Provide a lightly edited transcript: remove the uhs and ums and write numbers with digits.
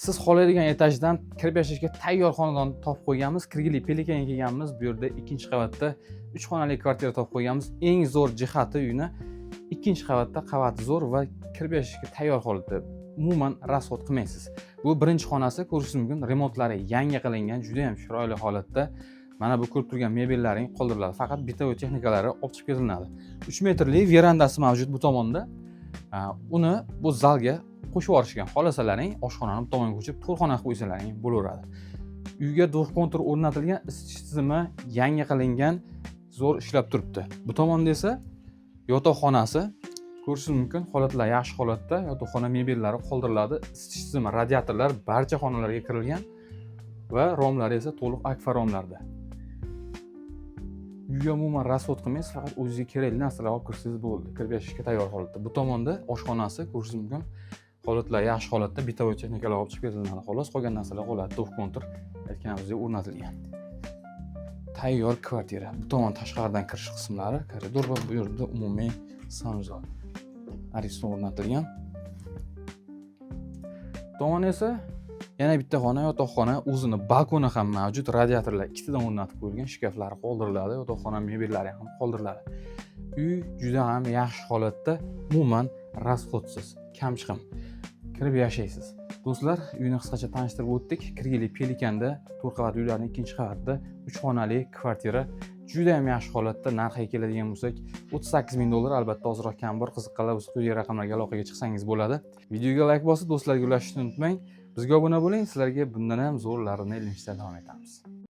Siz xohlaydigan etajdan kirib yashashga tayyor xonadon topib qo'yganmiz. Kirgili Pelikanga kelganmiz. Bu yerda ikkinchi qavatda 3 xonali kvartira topib qo'yganmiz. Eng zo'r jihati uyni ikkinchi qavatda qavati zo'r va kirib yashashga tayyor holatda. Umuman rasxod qilmaysiz. Bu birinchi xonasi, ko'rishingiz mumkin, remontlari yangi qilingan, juda ham chiroyli holatda. Mana bu ko'rib turgan mebellaring qoldiriladi. Faqat bitovoy texnikalari olib chiqib ketiladi. 3 metrli verandasi mavjud bu tomonda. Uni bu zalga qo'shib yuborishgan. Xohlasalaring oshxonani bu tomonga ko'chirib to'rxona qilib qo'ysalaring bo'laveradi. Uyga dush kontur o'rnatilgan, isitish tizimi yangi qilingan, zo'r ishlab turibdi. Bu tomonda esa yotoqxonasi, ko'rishingiz mumkin, holatlar yaxshi holatda. Yotoqxona mebellari qoldiriladi. Isitish tizimi, radiatorlar barcha xonalarga kirilgan va romlari esa to'liq akfa romlarda. Uyga umuman rasxod qilmaysiz, faqat o'zingizga kerakli narsalar olib kirsangiz bo'ldi. Kirib yashashga tayyor holatda. Bu tomonda oshxonasi, ko'rishingiz mumkin, holatlar yaxshi holatda, bitovoy texnikalar olib chiqib ketiladi. Xolos, qolgan narsalar holatda do'q kontur aytganimizdek o'rnatilgan. Tayyor kvartira. Bu tomon tashqaridan kirish qismlari, koridor va bu yerda umumiy sanuzor. Ariston o'rnatilgan. Tomon esa yana bitta xona, yotoqxona, o'zini balkoni ham mavjud, radiatorlar ikkitadan o'rnatib qo'yilgan, shkaflari qoldiriladi, yotoqxona mebellari ham qoldiriladi. Uy juda ham yaxshi holatda, umuman rasxodsiz, kamchiqim. Kirib yashaysiz. Do'stlar, uyni qisqacha tanishtirib o'tdik. Kirgili Pelikanda 4 qavat uylarning ikkinchi qavatida 3 xonali kvartira juda ham yaxshi holatda. Narxiga keladigan bo'lsak, $38,000. Albatta, ozroq kam bor. Qiziqqanlar bo'lsa, quyidagi raqamlarga aloqaga chiqsangiz bo'ladi. Videoga like bosib, do'stlarga ulashishni unutmang. Bizga obuna bo'ling. Sizlarga bundan ham zo'rlarini ilmishda davom etamiz.